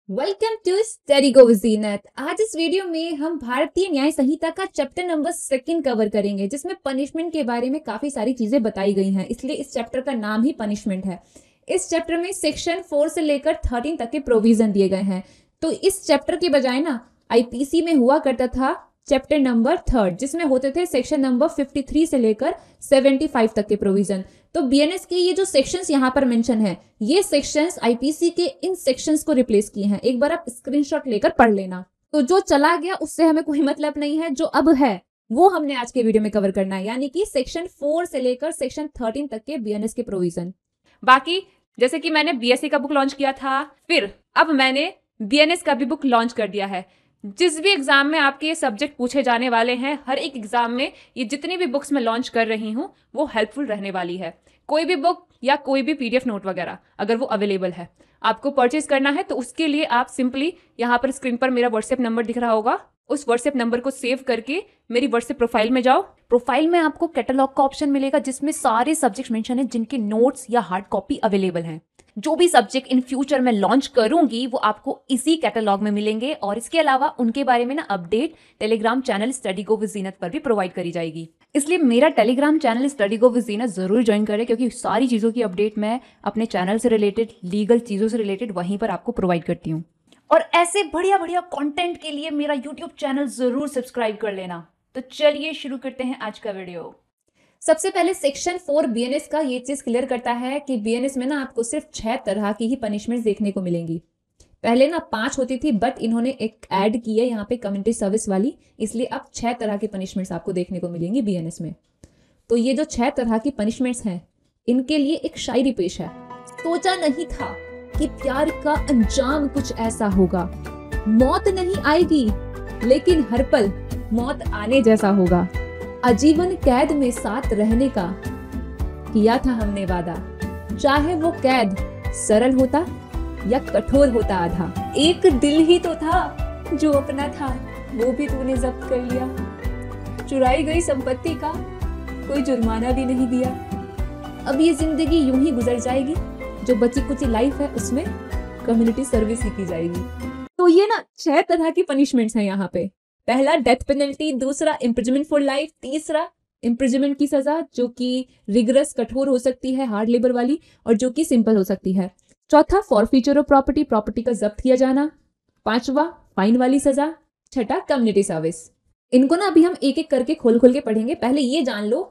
Welcome to study go with Zeenat. आज इस video में हम भारतीय न्याय संहिता का चैप्टर नंबर 2 कवर करेंगे, जिसमें पनिशमेंट के बारे में काफी सारी चीजें बताई गई हैं, इसलिए इस चैप्टर का नाम ही पनिशमेंट है। इस चैप्टर में सेक्शन 4 से लेकर 13 तक के प्रोविजन दिए गए हैं। तो इस चैप्टर के बजाय ना आईपीसी में हुआ करता था चैप्टर नंबर 3, जिसमें होते थे सेक्शन नंबर 53 से लेकर 75 तक के प्रोविजन। तो बीएनएस के ये जो सेक्शंस यहाँ पर मेंशन है, ये सेक्शंस आईपीसी के इन सेक्शंस को रिप्लेस किए हैं। एक बार आप स्क्रीनशॉट लेकर पढ़ लेना। तो जो चला गया उससे हमें कोई मतलब नहीं है, जो अब है वो हमने आज के वीडियो में कवर करना है, यानी कि सेक्शन 4 से लेकर सेक्शन 13 तक के बीएनएस के प्रोविजन। बाकी जैसे कि मैंने बीएससी का बुक लॉन्च किया था, फिर अब मैंने बीएनएस का भी बुक लॉन्च कर दिया है। जिस भी एग्जाम में आपके ये सब्जेक्ट पूछे जाने वाले हैं, हर एक एग्जाम में ये जितनी भी बुक्स मैं लॉन्च कर रही हूँ वो हेल्पफुल रहने वाली है। कोई भी बुक या कोई भी पीडीएफ नोट वगैरह अगर वो अवेलेबल है, आपको परचेज करना है, तो उसके लिए आप सिंपली यहाँ पर स्क्रीन पर मेरा व्हाट्सएप नंबर दिख रहा होगा, उस व्हाट्सएप नंबर को सेव करके मेरी व्हाट्सएप प्रोफाइल में जाओ। प्रोफाइल में आपको कैटलॉग का ऑप्शन मिलेगा, जिसमें सारे सब्जेक्ट मेंशन है जिनके नोट्स या हार्ड कॉपी अवेलेबल हैं। जो भी सब्जेक्ट इन फ्यूचर में लॉन्च करूंगी वो आपको इसी कैटलॉग में मिलेंगे, और इसके अलावा उनके बारे में ना update Telegram channel study go with Zeenat पर भी प्रोवाइड करी जाएगी। इसलिए मेरा Telegram channel study go with Zeenat जरूर ज्वाइन करें, क्योंकि सारी चीज़ों की अपडेट मैं अपने चैनल से रिलेटेड, लीगल चीज़ों से रिलेटेड वहीं पर आपको प्रोवाइड करती हूँ। और ऐसे बढ़िया बढ़िया कंटेंट के लिए मेरा यूट्यूब चैनल जरूर सब्सक्राइब कर लेना। तो चलिए शुरू करते हैं आज का वीडियो। सबसे पहले सेक्शन 4 बीएनएस का ये चीज क्लियर करता है कि बीएनएस में ना आपको सिर्फ 6 तरह की ही पनिशमेंट देखने को मिलेंगी। पहले ना 5 होती थी, बट इन्होंने एक ऐड की है यहाँ पे कम्युनिटी सर्विस वाली, इसलिए अब 6 तरह की पनिशमेंट्स आपको देखने को मिलेंगी बीएनएस में। तो ये जो 6 तरह की पनिशमेंट्स हैं, इनके लिए एक शायरी पेश है। सोचा नहीं था कि प्यार का अंजाम कुछ ऐसा होगा, मौत नहीं आएगी लेकिन हर पल मौत आने जैसा होगा। आजीवन कैद में साथ रहने का किया था हमने वादा, चाहे वो कैद सरल होता या कठोर होता आधा। एक दिल ही तो था जो अपना था, वो भी तूने जब्त कर लिया। चुराई गई संपत्ति का कोई जुर्माना भी नहीं दिया। अब ये जिंदगी यूं ही गुजर जाएगी, जो बची कुची लाइफ है उसमें कम्युनिटी सर्विस ही की जाएगी। तो ये ना 6 तरह की पनिशमेंट्स हैं यहाँ पे। पहला डेथ पेनल्टी, दूसरा इम्प्रिजनमेंट फॉर लाइफ, तीसरा इम्प्रिजनमेंट की सजा जो कि रिगरस कठोर हो सकती है, हार्ड लेबर वाली, और जो कि सिंपल हो सकती है। चौथा फॉरफीचर ऑफ प्रॉपर्टी, प्रॉपर्टी का जब्त किया जाना। पांचवा फाइन वाली सजा। छठा कम्युनिटी सर्विस। इनको ना अभी हम एक एक करके खोल खोल के पढ़ेंगे। पहले ये जान लो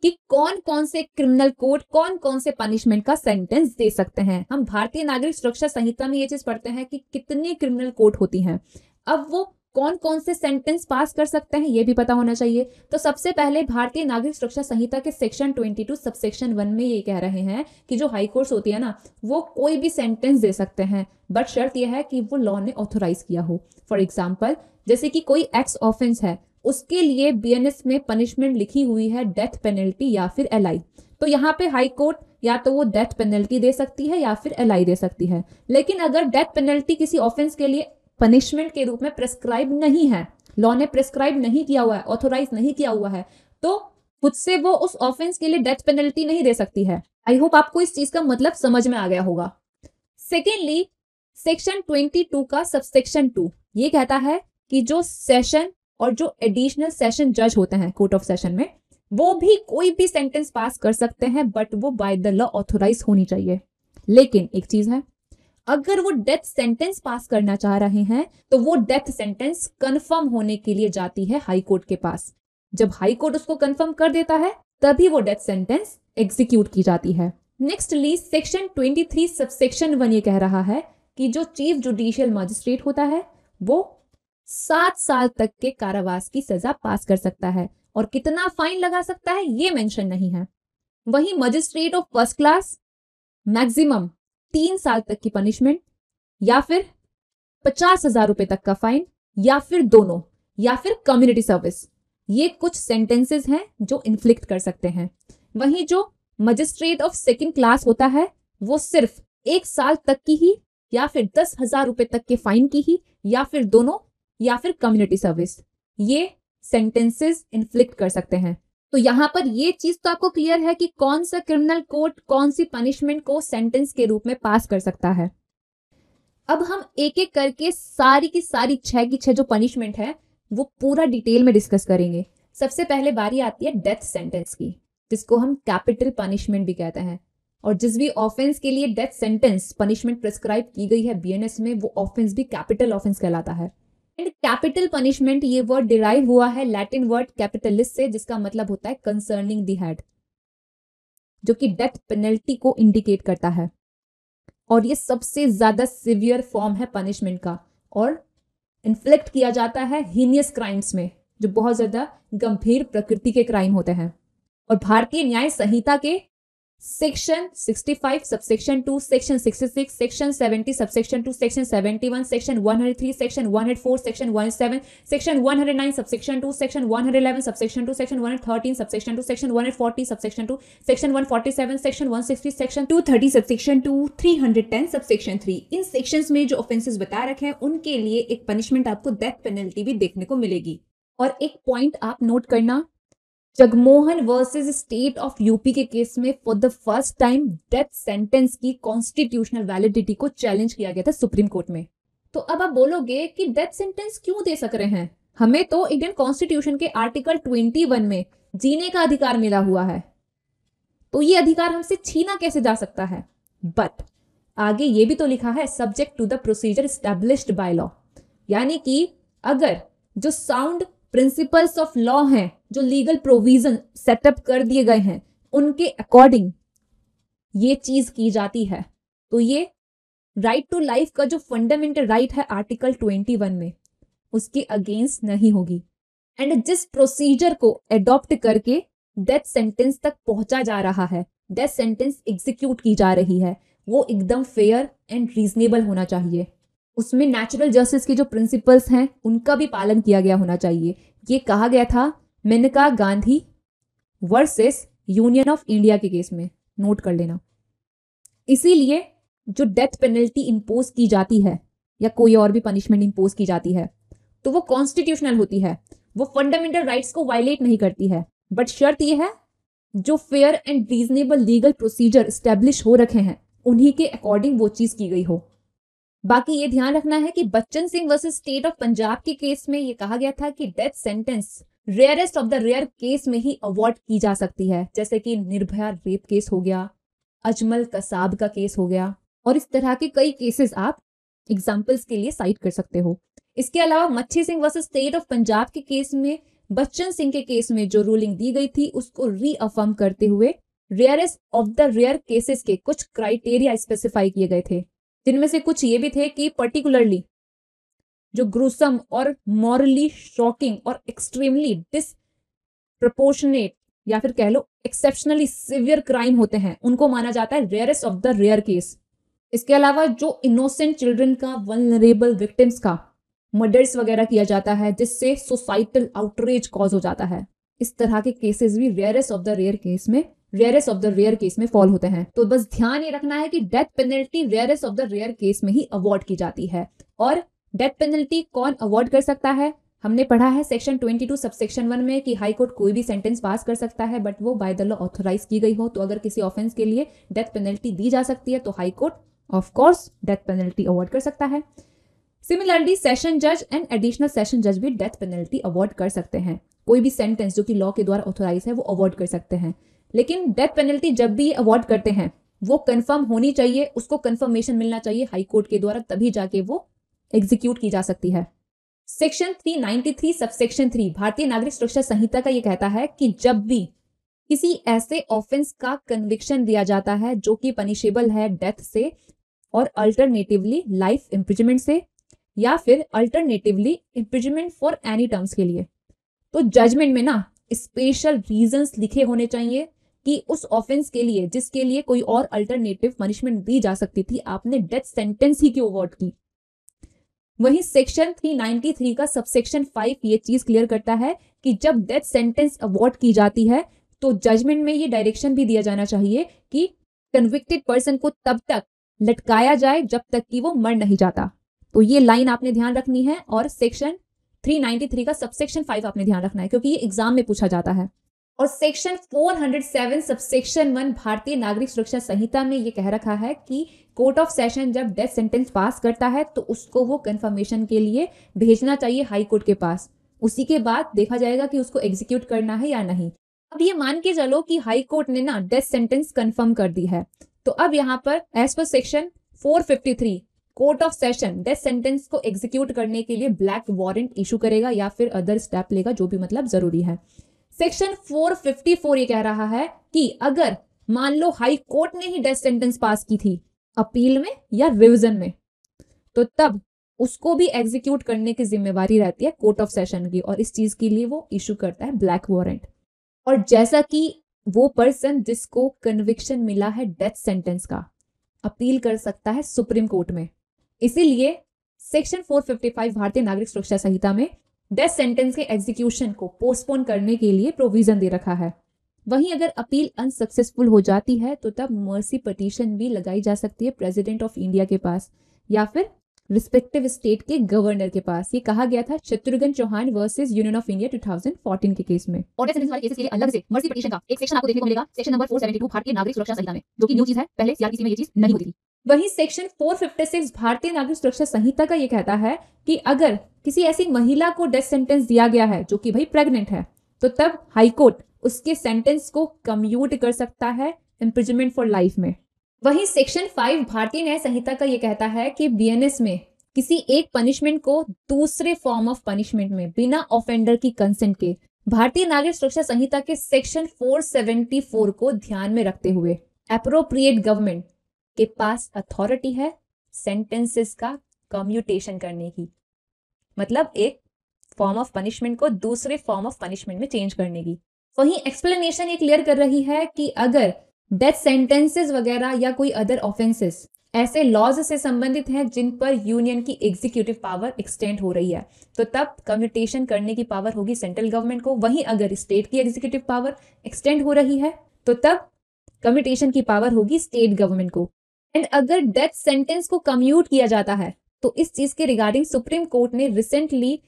कि कौन कौन से क्रिमिनल कोड कौन कौन से पनिशमेंट का सेंटेंस दे सकते हैं। हम भारतीय नागरिक सुरक्षा संहिता में ये चीज पढ़ते हैं कि कितने क्रिमिनल कोड होती हैं। अब वो कौन कौन से सेंटेंस पास कर सकते हैं ये भी पता होना चाहिए। तो सबसे पहले भारतीय नागरिक सुरक्षा संहिता के सेक्शन 22 सबसेक्शन 1 में ये कह रहे हैं कि जो हाई कोर्ट्स होती है ना, वो कोई भी सेंटेंस दे सकते हैं, बट शर्त यह है कि वो लॉ ने ऑथोराइज किया हो। फॉर एग्जाम्पल, जैसे कि कोई एक्स ऑफेंस है, उसके लिए बीएनएस में पनिशमेंट लिखी हुई है डेथ पेनल्टी या फिर एलआई। तो यहाँ पे हाई कोर्ट या तो वो डेथ पेनल्टी दे सकती है या फिर एलआई दे सकती है। लेकिन अगर डेथ पेनल्टी किसी ऑफेंस के लिए पनिशमेंट के रूप में प्रेस्क्राइब नहीं है, लॉ ने प्रेस्क्राइब नहीं किया हुआ है, ऑथोराइज नहीं किया हुआ है, तो खुद से वो उस ऑफेंस के लिए डेथ पेनल्टी नहीं दे सकती है। आई होप आपको इस चीज का मतलब समझ में आ गया होगा। सेकेंडली, सेक्शन 22 का सबसेक्शन 2 ये कहता है कि जो सेशन और जो एडिशनल सेशन जज होते हैं कोर्ट ऑफ सेशन में, वो भी कोई भी सेंटेंस पास कर सकते हैं, बट वो बाय द लॉ ऑथोराइज होनी चाहिए। लेकिन एक चीज है, अगर वो डेथ सेंटेंस पास करना चाह रहे हैं तो वो डेथ सेंटेंस कंफर्म होने के लिए जाती है हाई कोर्ट के पास। जब हाई कोर्ट उसको कंफर्म कर देता है तभी वो डेथ सेंटेंस एग्जीक्यूट की जाती है। नेक्स्टली, सेक्शन 23 सबसेक्शन 1 ये कह रहा है कि जो चीफ जुडिशियल मजिस्ट्रेट होता है वो 7 साल तक के कारावास की सजा पास कर सकता है, और कितना फाइन लगा सकता है ये मेंशन नहीं है। वहीं magistrate of first class maximum 3 साल तक की पनिशमेंट, या फिर 50,000 रुपए तक का फाइन, या फिर दोनों, या फिर कम्युनिटी सर्विस, ये कुछ सेंटेंसेस हैं जो इन्फ्लिक्ट कर सकते हैं। वहीं जो मजिस्ट्रेट ऑफ सेकंड क्लास होता है वो सिर्फ 1 साल तक की ही, या फिर 10,000 रुपए तक के फाइन की ही, या फिर दोनों, या फिर कम्युनिटी सर्विस, ये सेंटेंसेस इन्फ्लिक्ट कर सकते हैं। तो यहाँ पर ये चीज तो आपको क्लियर है कि कौन सा क्रिमिनल कोड कौन सी पनिशमेंट को सेंटेंस के रूप में पास कर सकता है। अब हम एक एक करके सारी की सारी 6 की 6 जो पनिशमेंट है वो पूरा डिटेल में डिस्कस करेंगे। सबसे पहले बारी आती है डेथ सेंटेंस की, जिसको हम कैपिटल पनिशमेंट भी कहते हैं। और जिस भी ऑफेंस के लिए डेथ सेंटेंस पनिशमेंट प्रिस्क्राइब की गई है बीएनएस में, वो ऑफेंस भी कैपिटल ऑफेंस कहलाता है। एंड कैपिटल पनिशमेंट ये वर्ड डिराइव हुआ है लैटिन वर्ड कैपिटलिस से, जिसका मतलब होता है कंसर्निंग द हेड, जो कि डेथ पेनल्टी को इंडिकेट करता है। और ये सबसे ज्यादा सिवियर फॉर्म है पनिशमेंट का, और इन्फ्लिक्ट किया जाता है हीनियस क्राइम्स में, जो बहुत ज्यादा गंभीर प्रकृति के क्राइम होते हैं। और भारतीय न्याय संहिता के section 65 subsection 2, section 66, section 70 subsection 2, section 71, section 103, section 104, section 107, section 109 subsection 2, section 111 subsection 2, section 113 subsection 2, section 140 subsection 2, section 147, section 160, section 230 subsection 2, 310 subsection 3। इन सेक्शंस में जो ऑफेंसेस बता रखे हैं उनके लिए एक पनिशमेंट आपको डेथ पेनल्टी भी देखने को मिलेगी। और एक पॉइंट आप नोट करना, Jagmohan versus state of UP के केस में for the first time death sentence की कॉन्स्टिट्यूशनल वैलिडिटी को चैलेंज किया गया था सुप्रीम कोर्ट में। तो अब आप बोलोगे कि डेथ सेंटेंस क्यों दे सक रहे हैं, हमें तो इंडियन कॉन्स्टिट्यूशन के आर्टिकल 21 में जीने का अधिकार मिला हुआ है, तो ये अधिकार हमसे छीना कैसे जा सकता है। बट आगे ये भी तो लिखा है subject to the procedure established by law, यानी कि अगर जो साउंड प्रिंसिपल्स ऑफ लॉ हैं, जो लीगल प्रोविजन सेटअप कर दिए गए हैं, उनके अकॉर्डिंग ये चीज की जाती है, तो ये राइट टू लाइफ का जो फंडामेंटल राइट है आर्टिकल 21 में, उसके अगेंस्ट नहीं होगी। एंड जिस प्रोसीजर को एडॉप्ट करके डेथ सेंटेंस तक पहुंचा जा रहा है, डेथ सेंटेंस एग्जीक्यूट की जा रही है, वो एकदम फेयर एंड रीजनेबल होना चाहिए। उसमें नेचुरल जस्टिस के जो प्रिंसिपल्स हैं उनका भी पालन किया गया होना चाहिए। ये कहा गया था Maneka Gandhi versus Union of India के केस में, नोट कर लेना। इसीलिए जो डेथ पेनल्टी इंपोज की जाती है या कोई और भी पनिशमेंट इंपोज की जाती है, तो वो कॉन्स्टिट्यूशनल होती है, वो फंडामेंटल राइट्स को वायलेट नहीं करती है। बट शर्त यह है जो fair and reasonable legal procedure establish हो रखे हैं उन्हीं के अकॉर्डिंग वो चीज की गई हो। बाकी ये ध्यान रखना है कि Bachan Singh versus state of Punjab के केस में ये कहा गया था कि death sentence rarest of the rare case में ही अवॉर्ड की जा सकती है, जैसे कि निर्भया रेप केस हो गया, अजमल कसाब का केस हो गया, और इस तरह के कई केसेस आप एग्जाम्पल्स के लिए साइट कर सकते हो। इसके अलावा मच्छी Singh versus state of Punjab के केस में बच्चन सिंह के केस में जो रूलिंग दी गई थी उसको रीअफर्म करते हुए rarest of the rare cases के कुछ क्राइटेरिया स्पेसिफाई किए गए थे, जिनमें से कुछ ये भी थे कि पर्टिकुलरली जो ग्रूसम और मॉरली शॉकिंग और एक्सट्रीमली डिसप्रपोर्शनेट या फिर कह लो एक्सेप्शनली सिवियर क्राइम होते हैं उनको माना जाता है rarest of the rare case. इसके अलावा जो इनोसेंट चिल्ड्रन का, वल्नरेबल विक्टिम्स का मर्डर्स वगैरह किया जाता है जिससे सोसाइटल आउटरेज कॉज हो जाता है, इस तरह के केसेस भी rarest of the rare case में फॉल होते हैं। तो बस ध्यान ये रखना है कि death penalty rarest of the rare case में ही अवॉर्ड की जाती है। और डेथ पेनल्टी कौन अवॉर्ड कर सकता है, हमने पढ़ा है सेक्शन 22 सबसेक्शन 1 में कि हाई कोर्ट कोई भी सेंटेंस पास कर सकता है, बट वो बाय द लॉ ऑथराइज की गई हो। तो अगर किसी ऑफेंस के लिए डेथ पेनल्टी दी जा सकती है तो high court of course death penalty award कर सकता है। सिमिलरली सेशन जज एंड एडिशनल सेशन जज भी डेथ पेनल्टी अवॉर्ड कर सकते हैं। कोई भी सेंटेंस जो कि लॉ के द्वारा ऑथराइज है वो अवॉर्ड कर सकते हैं। लेकिन डेथ पेनल्टी जब भी अवॉर्ड करते हैं वो कंफर्म होनी चाहिए, उसको कंफर्मेशन मिलना चाहिए हाई कोर्ट के द्वारा, तभी जाके वो एग्जीक्यूट की जा सकती है। सेक्शन 393 सबसेक्शन 3 भारतीय नागरिक सुरक्षा संहिता का ये कहता है कि जब भी किसी ऐसे ऑफेंस का कन्विक्शन दिया जाता है जो कि पनिशेबल है डेथ से और अल्टरनेटिवली लाइफ इम्प्रिजनमेंट से या फिर alternatively imprisonment for any terms के लिए, तो जजमेंट में ना स्पेशल रीजंस लिखे होने चाहिए कि उस ऑफेंस के लिए जिसके लिए कोई और अल्टरनेटिव पनिशमेंट दी जा सकती थी आपने डेथ सेंटेंस ही क्यों अवॉर्ड की। वहीं सेक्शन 393 का सबसेक्शन 5 ये चीज क्लियर करता है कि जब डेथ सेंटेंस अवॉर्ड की जाती है तो जजमेंट में ये डायरेक्शन भी दिया जाना चाहिए कि कन्विक्टेड पर्सन को तब तक लटकाया जाए जब तक कि वो मर नहीं जाता। तो ये लाइन आपने ध्यान रखनी है और सेक्शन 393 का सबसेक्शन 5 आपने ध्यान रखना है क्योंकि ये एग्जाम में पूछा जाता है। और सेक्शन 407 सबसेक्शन 1 भारतीय नागरिक सुरक्षा संहिता में ये कह रखा है कि कोर्ट ऑफ सेशन जब डेथ सेंटेंस पास करता है तो उसको वो कंफर्मेशन के लिए भेजना चाहिए हाई कोर्ट के पास। उसी के बाद देखा जाएगा कि उसको एग्जीक्यूट करना है या नहीं। अब ये मान के चलो कि हाई कोर्ट ने ना डेथ सेंटेंस कंफर्म कर दी है, तो अब यहाँ पर as per section 453 court of session death sentence को एग्जीक्यूट करने के लिए ब्लैक वारंट इशू करेगा या फिर अदर स्टेप लेगा, जो भी मतलब जरूरी है। सेक्शन 454 ये कह रहा है कि अगर मान लो हाई कोर्ट ने ही डेथ सेंटेंस पास की थी अपील में या रिवीजन में, तो तब उसको भी एग्जीक्यूट करने की जिम्मेवारी रहती है कोर्ट ऑफ सेशन की, और इस चीज के लिए वो इशू करता है ब्लैक वारंट। और जैसा कि वो पर्सन जिसको कन्विक्शन मिला है डेथ सेंटेंस का अपील कर सकता है सुप्रीम कोर्ट में, इसीलिए सेक्शन 455 भारतीय नागरिक सुरक्षा संहिता में डेथ सेंटेंस के एग्जीक्यूशन को पोस्टपोन करने के लिए प्रोविजन दे रखा है। वहीं अगर अपील अनसक्सेसफुल हो जाती है तो तब मर्सी पिटीशन भी लगाई जा सकती है प्रेसिडेंट ऑफ इंडिया के पास या फिर रिस्पेक्टिव स्टेट के गवर्नर के पास। ये कहा गया था Shatrughan Chauhan versus Union of India 2014 के केस में। और डेथ सेंटेंस वाले केसेस के लिए अलग से मर्सी पिटीशन का एक सेक्शन आपको देखने को मिलेगा, सेक्शन नंबर 472 भारतीय नागरिक सुरक्षा संहिता में, जो कि न्यू चीज है, पहले सीआरपीसी में ये चीज नहीं होती थी। वहीं सेक्शन 456 भारतीय नागरिक सुरक्षा संहिता का ये कहता है कि अगर किसी ऐसी महिला को डेथ सेंटेंस दिया गया है जो कि भाई प्रेग्नेंट है, तो तब हाईकोर्ट उसके सेंटेंस को कम्यूट कर सकता है इम्प्रिजनमेंट फॉर लाइफ में। वहीं सेक्शन 5 भारतीय न्याय संहिता का ये कहता है कि बीएनएस में किसी एक पनिशमेंट को दूसरे फॉर्म ऑफ पनिशमेंट में बिना ऑफेंडर की कंसेंट के भारतीय नागरिक सुरक्षा संहिता के सेक्शन 474 को ध्यान में रखते हुए एप्रोप्रिएट गवर्नमेंट के पास अथॉरिटी है सेंटेंसेस का कम्यूटेशन करने की, मतलब एक फॉर्म ऑफ पनिशमेंट को दूसरे फॉर्म ऑफ पनिशमेंट में चेंज करने की। वहीं एक्सप्लेनेशन ये क्लियर कर रही है कि अगर डेथ सेंटेंसेस वगैरह या कोई अदर ऑफेंसेस ऐसे लॉज से संबंधित हैं जिन पर यूनियन की एग्जीक्यूटिव पावर एक्सटेंड हो रही है, तो तब कम्यूटेशन करने की पावर होगी सेंट्रल गवर्नमेंट को। वहीं अगर स्टेट की एग्जीक्यूटिव पावर एक्सटेंड हो रही है तो तब कम्यूटेशन की पावर होगी स्टेट गवर्नमेंट को। एंड अगर डेथ सेंटेंस को कम्यूट किया जाता है तो इस चीज के रिगार्डिंग सुप्रीम कोर्ट ने recently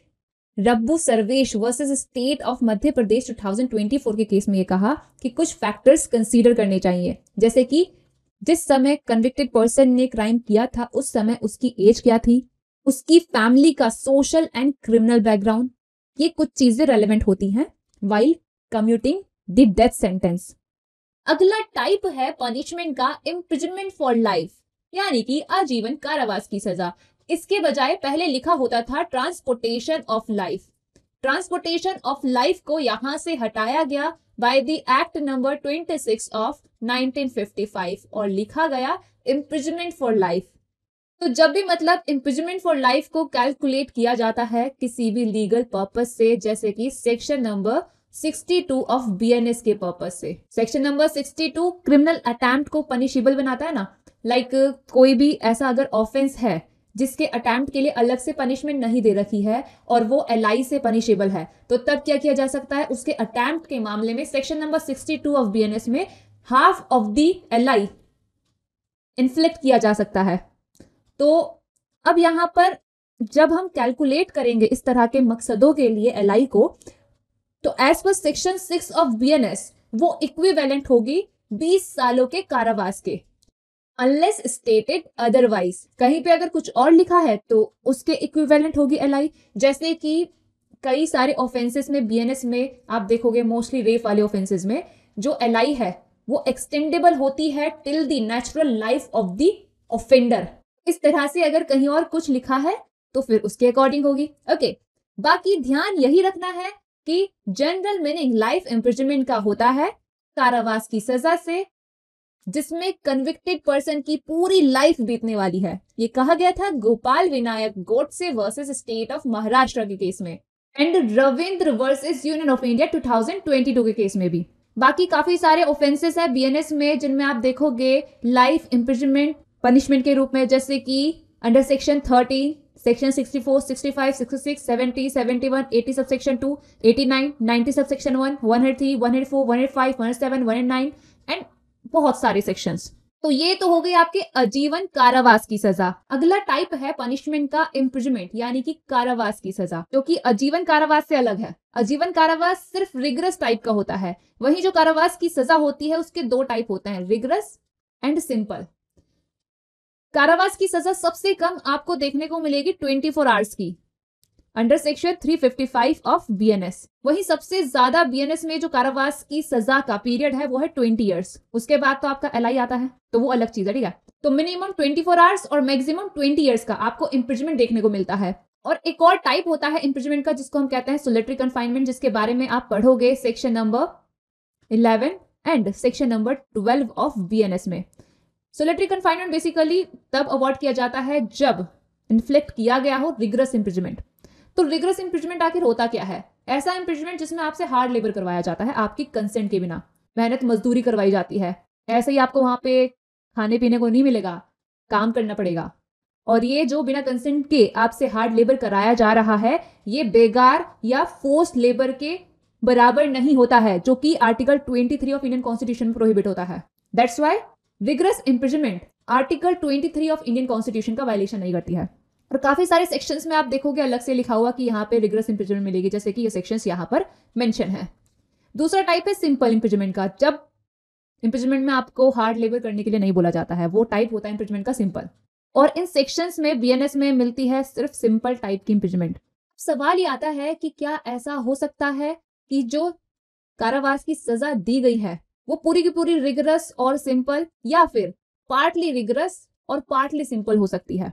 Rabbu Sarvesh versus state of Madhya Pradesh 2024 के केस में ये कहा कि कुछ फैक्टर्स कंसीडर करने चाहिए, जैसे कि जिस समय कन्विक्टेड पर्सन ने क्राइम किया था उस समय उसकी एज क्या थी, उसकी फैमिली का सोशल एंड क्रिमिनल बैकग्राउंड, ये कुछ चीजें रेलेवेंट होती हैं while commuting the death sentence. अगला टाइप है पनिशमेंट का इम्प्रिजनमेंट फॉर लाइफ, यानी कि आजीवन कारावास की सजा। इसके बजाय पहले लिखा होता था transportation of life. Transportation of life को यहां से हटाया गया by the act number 26 of 1955 और लिखा गया इम्प्रिजनमेंट फॉर लाइफ। तो जब भी मतलब इम्प्रिजनमेंट फॉर लाइफ को कैलकुलेट किया जाता है किसी भी लीगल पर्पस से, जैसे कि सेक्शन नंबर 62 ऑफ बीएनएस के पर्पस से। सेक्शन नंबर 62 क्रिमिनल अटेम्प्ट को पनिशेबल बनाता है ना, लाइक कोई भी ऐसा अगर ऑफेंस है जिसके अटेम्प्ट के लिए अलग से पनिशमेंट नहीं दे रखी है और वो एलआई से पनिशेबल है, तो तब क्या किया जा सकता है, उसके अटेम्प्ट के मामले में सेक्शन नंबर 62 ऑफ बीएनएस में half of the LI inflict किया जा सकता है। तो अब यहां पर जब हम कैलकुलेट करेंगे इस तरह के मकसदों के लिए एलआई को, तो as per section 6 of BNS वो इक्विवेलेंट होगी 20 सालों के कारावास के, अनलेस स्टेटेड अदरवाइज। कहीं पे अगर कुछ और लिखा है तो उसके इक्विवेलेंट होगी एलआई। जैसे कि कई सारे ऑफेंसेस में बीएनएस में आप देखोगे, मोस्टली रेप वाले ऑफेंसेस में जो एलआई है वो एक्सटेंडेबल होती है till the natural life of the offender. इस तरह से अगर कहीं और कुछ लिखा है तो फिर उसके अकॉर्डिंग होगी। ओके, बाकी ध्यान यही रखना है कि जनरल मीनिंग लाइफ इम्प्रिजनमेंट का होता है कारावास की सजा से जिसमें कन्विक्टेड पर्सन की पूरी लाइफ बीतने वाली है। ये कहा गया था Gopal Vinayak Godse versus state of Maharashtra के केस में and Ravindra versus Union of India 2022 के केस में भी। बाकी काफी सारे ऑफेंसेस है बीएनएस में जिनमें आप देखोगे लाइफ इम्प्रिजनमेंट पनिशमेंट के रूप में, जैसे कि under section 30, section 64, 65, 66, 70, 71, 80 subsection 2, 89, 90 subsection 1, 103, 104, 105, 107, 109 and बहुत सारे सेक्शंस। तो ये तो हो गई आपके आजीवन कारावास की सजा। अगला टाइप है पनिशमेंट का इम्प्रिजमेंट यानी कि कारावास की सजा, जो कि आजीवन कारावास से अलग है। आजीवन कारावास सिर्फ रिगरस टाइप का होता है, वहीं जो कारावास की सजा होती है उसके दो टाइप होते हैं, रिगरस एंड सिंपल। कारावास की सजा सबसे कम आपको देखने को मिलेगी 24 आवर्स की, अंडर सेक्शन 355 ऑफ बीएनएस। वहीं सबसे ज्यादा बीएनएस में जो कारावास की सजा का पीरियड है वो है 20 इयर्स। उसके बाद तो आपका एलआई आता है, तो वो अलग चीज है, ठीक है। तो मिनिमम 24 आवर्स और मैक्सिमम 20 इयर्स का आपको इम्प्रिजमेंट देखने को मिलता है। और एक और टाइप होता है इम्प्रिजमेंट का जिसको हम कहते हैं सोलिटरी कन्फाइनमेंट, जिसके बारे में आप पढ़ोगे section number 11 and section number 12 of BNS में। सोलिटरी कन्फाइनमेंट बेसिकली तब अवॉर्ड किया जाता है जब इन्फ्लिक्ट किया गया हो रिगरस इम्प्रिजमेंट। तो रिगरस इम्प्रिजमेंट आखिर होता क्या है? ऐसा इम्प्रिजमेंट जिसमें आपसे हार्ड लेबर करवाया जाता है, आपकी कंसेंट के बिना मेहनत मजदूरी करवाई जाती है। ऐसे ही आपको वहां पे खाने पीने को नहीं मिलेगा, काम करना पड़ेगा। और ये जो बिना कंसेंट के आपसे हार्ड लेबर कराया जा रहा है, ये बेगार या फोर्स्ड लेबर के बराबर नहीं होता है, जो कि आर्टिकल 23 ऑफ इंडियन कॉन्स्टिट्यूशन में प्रोहिबिट होता है। That's why rigorous imprisonment article 23 of Indian constitution का वायलेशन नहीं करती है। और काफी सारे सेक्शंस में आप देखोगे अलग से लिखा हुआ कि यहाँ पे रिगरस इम्प्रिजमेंट मिलेगी, जैसे कि ये सेक्शंस यहाँ पर मेंशन है। दूसरा टाइप है सिंपल इम्प्रिजमेंट का, जब इम्प्रिजमेंट में आपको हार्ड लेबर करने के लिए नहीं बोला जाता है, वो टाइप होता है इम्प्रिजमेंट का सिंपल। और इन सेक्शंस में बीएनएस में मिलती है सिर्फ सिंपल टाइप की इम्प्रिजमेंट। सवाल ये आता है कि क्या ऐसा हो सकता है कि जो कारावास की सजा दी गई है वो पूरी की पूरी रिगरस और सिंपल, या फिर पार्टली रिगरस और पार्टली सिंपल हो सकती है?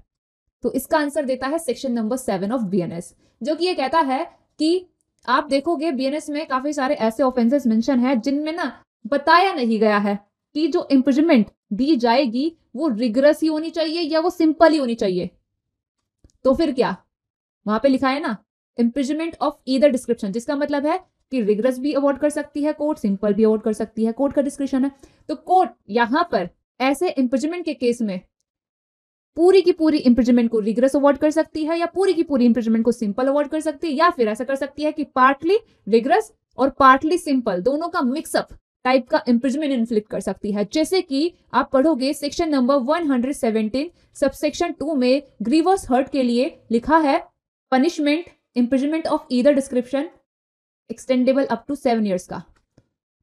तो इसका आंसर देता है सेक्शन नंबर 7 ऑफ बीएनएस, जो कि ये कहता है कि आप देखोगे बीएनएस में काफी सारे ऐसे ऑफेंसेस मेंशन है जिनमें ना बताया नहीं गया है कि जो इम्प्रिजमेंट दी जाएगी वो रिगरस ही होनी चाहिए या वो सिंपल ही होनी चाहिए। तो फिर क्या वहां पे लिखा है ना, इम्प्रिजमेंट ऑफ ईदर डिस्क्रिप्शन, जिसका मतलब है कि रिगरस भी अवॉर्ड कर सकती है कोर्ट, सिंपल भी अवॉर्ड कर सकती है कोर्ट, का डिस्क्रिप्शन है। तो कोर्ट यहां पर ऐसे इम्प्रिजमेंट के केस में पूरी की पूरी इम्प्रिजमेंट को रिगरस अवॉर्ड कर सकती है, या पूरी की पूरी इम्प्रिजमेंट को सिंपल अवॉर्ड कर सकती है, या फिर ऐसा कर सकती है कि पार्टली रिगरस और पार्टली सिंपल दोनों का मिक्सअप टाइप का इम्प्रिजमेंट इन्फ्लिक्ट कर सकती है। जैसे कि आप पढ़ोगे सेक्शन नंबर 117 सबसेक्शन 2 में ग्रीवस हर्ट के लिए लिखा है punishment imprisonment of either description extendable up to 7 years का।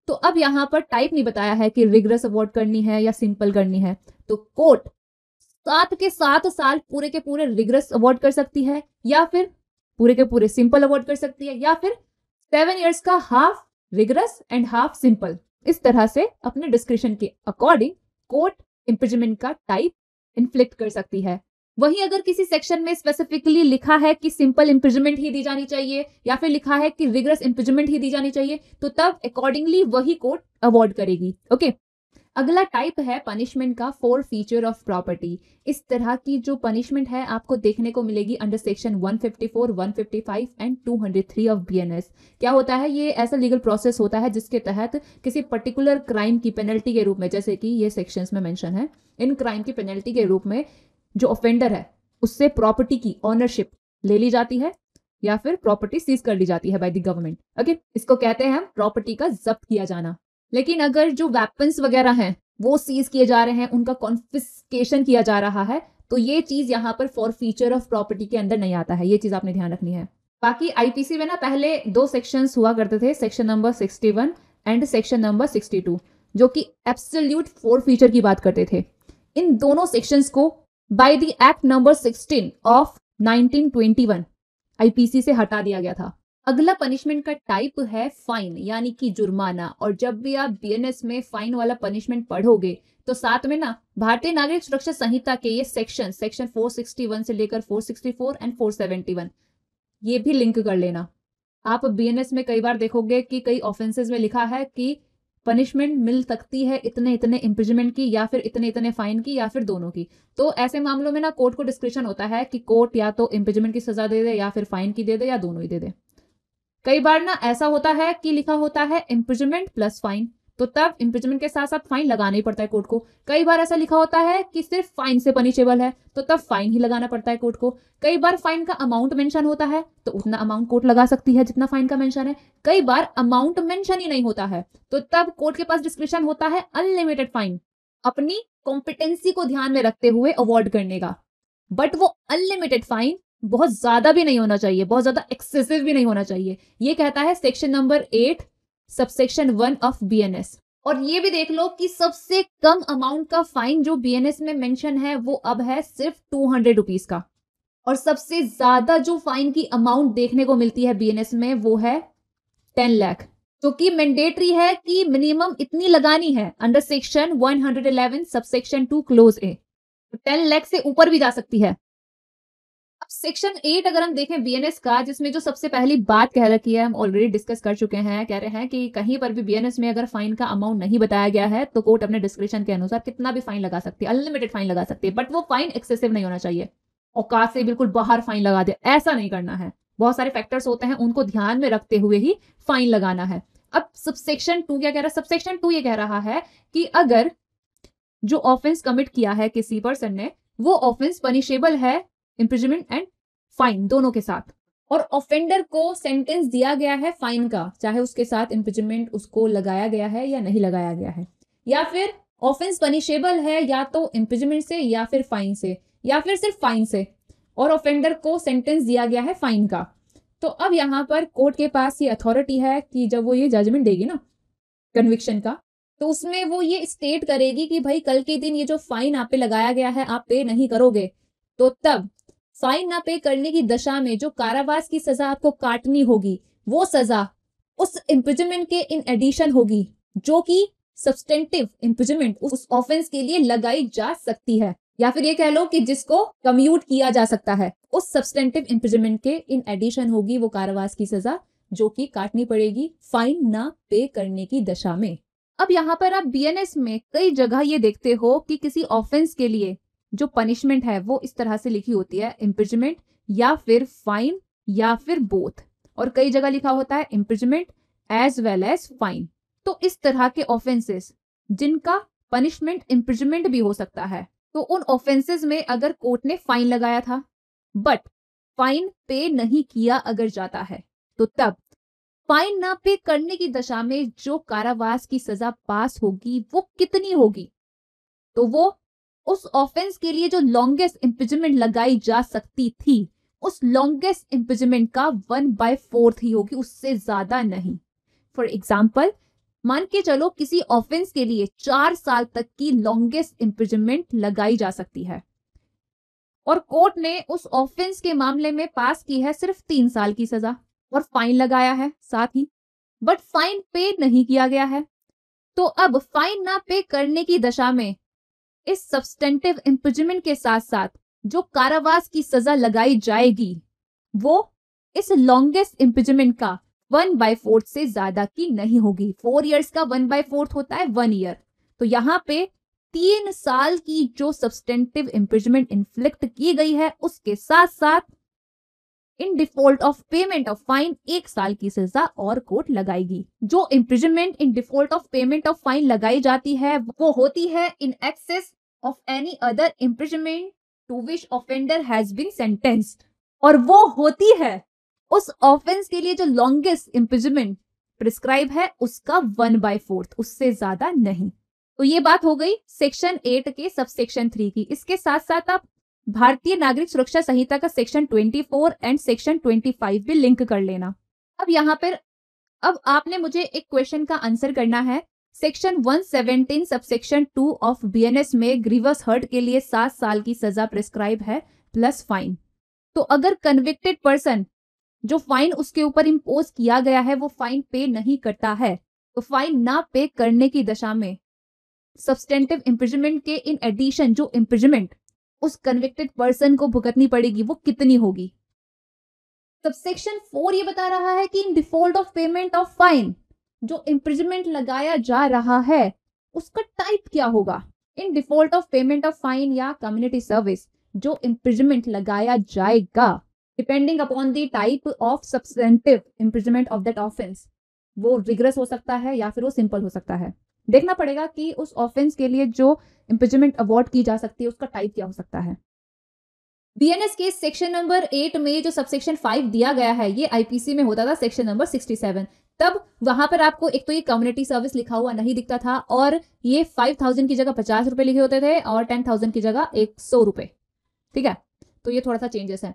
तो अब यहां पर टाइप नहीं बताया है कि रिगरस अवॉर्ड करनी है या सिंपल करनी है, तो कोर्ट 7 के 7 साल पूरे के पूरे रिगरस अवॉर्ड कर सकती है, या फिर पूरे के पूरे सिंपल अवॉर्ड कर सकती है, या फिर 7 इयर्स का half rigorous and half simple. इस तरह से अपने डिस्क्रिप्शन के अकॉर्डिंग कोर्ट इम्प्रिजमेंट का टाइप इन्फ्लिक्ट कर सकती है। वहीं अगर किसी सेक्शन में स्पेसिफिकली लिखा है कि सिंपल इम्प्रिजमेंट ही दी जानी चाहिए या फिर लिखा है कि रिगरस इम्प्रिजमेंट ही दी जानी चाहिए, तो तब अकॉर्डिंगली वही कोर्ट अवॉर्ड करेगी। ओके, अगला टाइप है पनिशमेंट का फॉर फीचर ऑफ प्रॉपर्टी। इस तरह की जो पनिशमेंट है आपको देखने को मिलेगी under section 154, 155 and 203 of BNS. क्या होता है? ये ऐसा लीगल प्रोसेस होता है जिसके तहत किसी पर्टिकुलर क्राइम की पेनल्टी के रूप में, जैसे कि ये सेक्शंस में मेंशन है, इन क्राइम की पेनल्टी के रूप में जो ऑफेंडर है उससे प्रॉपर्टी की ऑनरशिप ले ली जाती है या फिर प्रॉपर्टी सीज कर ली जाती है बाय द गवर्नमेंट। ओके, इसको कहते हैं हम प्रॉपर्टी का जब्त किया जाना। लेकिन अगर जो वेपन्स वगैरह हैं वो सीज किए जा रहे हैं, उनका कॉन्फिस्केशन किया जा रहा है, तो ये चीज यहाँ पर फॉर फीचर ऑफ प्रॉपर्टी के अंदर नहीं आता है। ये चीज आपने ध्यान रखनी है। बाकी आईपीसी में ना पहले 2 सेक्शंस हुआ करते थे, section number 61 and section number 62, जो कि एब्सोल्यूट फॉर फीचर की बात करते थे। इन दोनों सेक्शंस को by the act number 16 of 1921 IPC से हटा दिया गया था। अगला पनिशमेंट का टाइप है फाइन यानी कि जुर्माना। और जब भी आप बीएनएस में फाइन वाला पनिशमेंट पढ़ोगे तो साथ में ना भारतीय नागरिक सुरक्षा संहिता के ये सेक्शन 461 से लेकर 464 एंड 471 ये भी लिंक कर लेना। आप बीएनएस में कई बार देखोगे कि कई ऑफेंसेस में लिखा है कि पनिशमेंट मिल सकती है इतने इतने इम्प्रिजमेंट की या फिर इतने इतने फाइन की या फिर दोनों की। तो ऐसे मामलों में ना कोर्ट को डिस्क्रिप्शन होता है कि कोर्ट या तो इम्प्रिजमेंट की सजा दे दे या फिर फाइन की दे दे या दोनों ही दे दे। कई बार ना ऐसा होता है कि लिखा होता है इम्प्रिजमेंट प्लस फाइन, तो तब इम्प्रिजमेंट के साथ साथ फाइन लगाना ही पड़ता है कोर्ट को। कई बार ऐसा लिखा होता है कि सिर्फ फाइन से पनिशेबल है, तो तब फाइन ही लगाना पड़ता है कोर्ट को। कई बार फाइन का अमाउंट मेंशन होता है तो उतना अमाउंट कोर्ट लगा सकती है जितना फाइन का मेंशन है। कई बार अमाउंट मेंशन ही नहीं होता है तो तब कोर्ट के पास डिस्क्रिप्शन होता है अनलिमिटेड फाइन। अपनी कॉम्पिटेंसी को ध्यान में रखते हुए अवॉइड करने का। बट वो अनलिमिटेड फाइन बहुत ज्यादा भी नहीं होना चाहिए, बहुत ज्यादा एक्सेसिव भी नहीं होना चाहिए। ये कहता है section number 8 subsection 1 of BNS. और ये भी देख लो कि सबसे कम अमाउंट का फाइन जो बीएनएस में मेंशन है वो अब है सिर्फ 200 रुपीज का, और सबसे ज्यादा जो फाइन की अमाउंट देखने को मिलती है बीएनएस में वो है 10 लाख, जो कि मैंडेटरी है कि मिनिमम इतनी लगानी है अंडर सेक्शन 111 सबसेक्शन 2 क्लोज ए। 10 लाख से ऊपर भी जा सकती है। अब सेक्शन 8 अगर हम देखें बीएनएस का, जिसमें जो सबसे पहली बात कह रखी है हम ऑलरेडी डिस्कस कर चुके हैं, कह रहे हैं कि कहीं पर भी बीएनएस में अगर फाइन का अमाउंट नहीं बताया गया है तो कोर्ट अपने डिस्क्रिप्शन के अनुसार कितना भी फाइन लगा सकती है, अनलिमिटेड फाइन लगा सकती है। बट वो फाइन एक्सेसिव नहीं होना चाहिए, औकात से बिल्कुल बाहर फाइन लगा दे, ऐसा नहीं करना है। बहुत सारे फैक्टर्स होते हैं, उनको ध्यान में रखते हुए ही फाइन लगाना है। अब सबसेक्शन 2 क्या कह रहा है? सबसेक्शन 2 ये कह रहा है कि अगर जो ऑफेंस कमिट किया है किसी पर्सन ने, वो ऑफेंस पनिशेबल है इम्प्रिजनमेंट एंड फाइन दोनों के साथ, और ऑफेंडर को सेंटेंस दिया गया है फाइन का, चाहे उसके साथ इम्प्रिजनमेंट उसको लगाया गया है या नहीं लगाया गया है, या फिर ऑफेंस पनिशेबल है या तो इम्प्रिजनमेंट से या फिर फाइन से या फिर सिर्फ फाइन से, और ऑफेंडर को सेंटेंस दिया गया है फाइन का। तो अब यहाँ पर कोर्ट के पास ये अथॉरिटी है कि जब वो ये जजमेंट देगी ना कन्विक्शन का, तो उसमें वो ये स्टेट करेगी कि भाई कल के दिन ये जो फाइन आप पे लगाया गया है आप पे नहीं करोगे, तो तब फाइन ना पे करने की दशा में जो कारावास की सजा आपको काटनी होगी, वो सजा उस इम्प्रिजनमेंट के इन एडिशन होगी जो कि सब्सटेंटिव इम्प्रिजनमेंट उस ऑफेंस के लिए लगाई जा सकती है, या फिर ये कह लो कि जिसको कम्यूट किया जा सकता है, उस सब्सटेंटिव इम्प्रिजनमेंट के इन एडिशन होगी वो कारावास की सजा जो कि काटनी पड़ेगी फाइन ना पे करने की दशा में। अब यहाँ पर आप बीएनएस में कई जगह ये देखते हो कि किसी ऑफेंस के लिए जो पनिशमेंट है वो इस तरह से लिखी होती है, इम्प्रिजनमेंट या फिर फाइन या फिर बोथ, और कई जगह लिखा होता है imprisonment as well as fine. तो इस तरह के ऑफेंसेस जिनका पनिशमेंट इम्प्रिजनमेंट भी हो सकता है, तो उन ऑफेंसेस में अगर कोर्ट ने फाइन लगाया था बट फाइन पे नहीं किया अगर जाता है, तो तब फाइन ना पे करने की दशा में जो कारावास की सजा पास होगी वो कितनी होगी? तो वो उस ऑफेंस के लिए जो लॉन्गेस्ट इम्प्रिजनमेंट लगाई जा सकती थी, उस लॉन्गेस्ट इम्प्रिजनमेंट का 1/4 ही होगी, उससे ज्यादा नहीं। फॉर एग्जाम्पल, मान के चलो किसी ऑफेंस के लिए 4 साल तक की लॉन्गेस्ट इम्प्रिजनमेंट लगाई जा सकती है, और कोर्ट ने उस ऑफेंस के मामले में पास की है सिर्फ 3 साल की सजा और फाइन लगाया है साथ ही, बट फाइन पे नहीं किया गया है। तो अब फाइन ना पे करने की दशा में इस सब्सटेंटिव इम्प्रिजनमेंट के साथ साथ जो कारावास की सजा लगाई जाएगी वो इस लॉन्गेस्ट इम्प्रिजनमेंट का 1/4 से ज्यादा की नहीं होगी। 4 इयर्स का 1/4 होता है 1 ईयर, तो यहाँ पे 3 साल की जो सब्सटेंटिव इम्प्रिजनमेंट इन्फ्लिक्ट की गई है उसके साथ साथ in default of payment of fine 1 साल की सजा और कोर्ट लगाएगी। जो imprisonment in default of payment of fine लगाई जाती है वो होती है in excess of any other imprisonment to which offender has been sentenced, और वो होती है उस ऑफेंस के लिए जो लॉन्गेस्ट इम्प्रिजनमेंट प्रिस्क्राइब है उसका 1/4, उससे ज्यादा नहीं। तो ये बात हो गई सेक्शन 8 के सबसेक्शन 3 की। इसके साथ साथ आप भारतीय नागरिक सुरक्षा संहिता का सेक्शन 24 एंड सेक्शन 25 भी लिंक कर लेना। अब यहाँ पर अब आपने मुझे एक क्वेश्चन का आंसर करना है। सेक्शन 117 सबसेक्शन 2 ऑफ बीएनएस में ग्रीवस हर्ट के लिए 7 साल की सजा प्रिस्क्राइब है प्लस फाइन। तो अगर कन्विक्टेड पर्सन जो फाइन उसके ऊपर इम्पोज किया गया है वो फाइन पे नहीं करता है, तो फाइन ना पे करने की दशा में सब्सटेंटिव इम्प्रिजनमेंट के इन एडिशन जो इम्प्रिजनमेंट उस कन्विक्टेड पर्सन को भुगतनी पड़ेगी वो कितनी होगी। सबसेक्शन 4 ये बता रहा है कि इन default of payment of fine जो इम्प्रिजनमेंट लगाया जा रहा है उसका टाइप क्या होगा। इन default of payment of fine या कम्युनिटी सर्विस जो इम्प्रिजनमेंट लगाया जाएगा depending upon the type of substantive imprisonment of that offence, वो रिग्रेस हो सकता है या फिर वो सिंपल हो सकता है। देखना पड़ेगा कि उस ऑफेंस के लिए जो इम्प्रिजनमेंट अवॉर्ड की जा सकती है उसका टाइप क्या हो सकता है। बीएनएस के सेक्शन नंबर 8 में जो सबसेक्शन 5 दिया गया है ये आईपीसी में होता था सेक्शन नंबर 67। तब वहां पर आपको एक तो ये कम्युनिटी सर्विस लिखा हुआ नहीं दिखता था, और ये 5,000 की जगह 50 रुपए लिखे होते थे, और 10,000 की जगह 100 रुपए। ठीक है, तो ये थोड़ा सा चेंजेस है।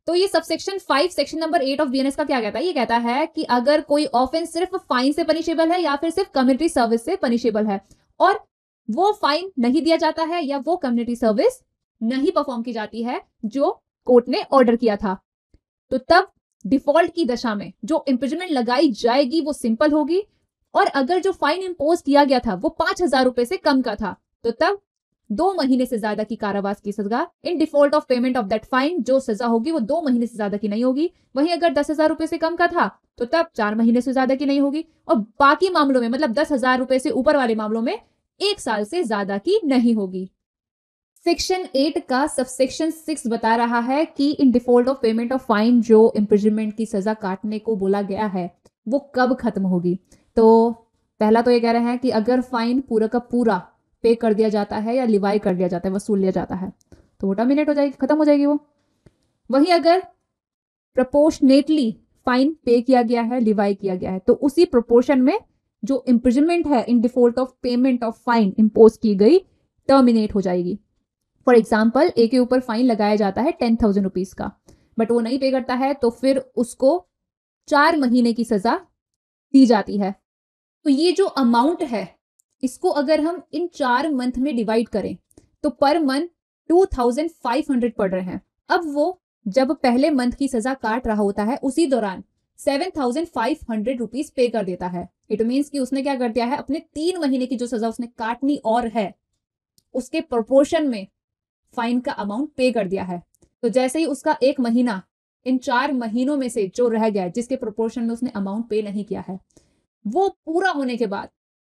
तो ये subsection 5 section number 8 of BNS का क्या कहता है? ये कहता है कि अगर कोई ऑफेंस सिर्फ फाइन से पनिशेबल है या फिर सिर्फ कम्युनिटी सर्विस से पनिशेबल है, और वो फाइन नहीं दिया जाता है या वो कम्युनिटी सर्विस नहीं परफॉर्म की जाती है जो कोर्ट ने ऑर्डर किया था, तो तब डिफॉल्ट की दशा में जो इम्प्रिजनमेंट लगाई जाएगी वो सिंपल होगी, और अगर जो फाइन इंपोज किया गया था वो 5,000 रुपए से कम का था, तो तब 2 महीने से ज्यादा की कारावास की सजा इन default of payment of that fine, जो सजा होगी वो 2 महीने से ज्यादा की नहीं होगी। वहीं अगर 10,000 रुपए से कम का था तो तब 4 महीने से ज्यादा की नहीं होगी, और बाकी मामलों में मतलब 10,000 रुपए से ऊपर वाले मामलों में 1 साल से ज्यादा की नहीं होगी। सेक्शन 8 का सबसेक्शन 6 बता रहा है कि इन default of payment of fine जो इम्प्रिजनमेंट की सजा काटने को बोला गया है वो कब खत्म होगी। तो पहला तो ये कह रहे हैं कि अगर फाइन पूरा का पूरा पे कर दिया जाता है या लिवाई कर दिया जाता है, वसूल लिया जाता है, तो वो टर्मिनेट हो जाएगी, खत्म हो जाएगी वो। वहीं अगर प्रोपोर्शनेटली फाइन पे किया गया है, लिवाई किया गया है, तो उसी प्रोपोर्शन में जो इम्प्रिजनमेंट है इन default of payment of fine impose की गई टर्मिनेट हो जाएगी। फॉर एग्जाम्पल, ए के ऊपर फाइन लगाया जाता है 10,000 रुपीज का, बट वो नहीं पे करता है, तो फिर उसको 4 महीने की सजा दी जाती है। तो ये जो अमाउंट है इसको अगर हम इन 4 मंथ में डिवाइड करें तो पर मंथ 2,500 पड़ रहे हैं। अब वो जब पहले मंथ की सजा काट रहा होता है उसी दौरान 7,500 रुपीज पे कर देता है। इट मीन्स कि उसने क्या कर दिया है, अपने 3 महीने की जो सजा उसने काटनी और है उसके प्रोपोर्शन में फाइन का अमाउंट पे कर दिया है। तो जैसे ही उसका 1 महीना इन 4 महीनों में से जो रह गया जिसके प्रोपोर्शन में उसने अमाउंट पे नहीं किया है, वो पूरा होने के बाद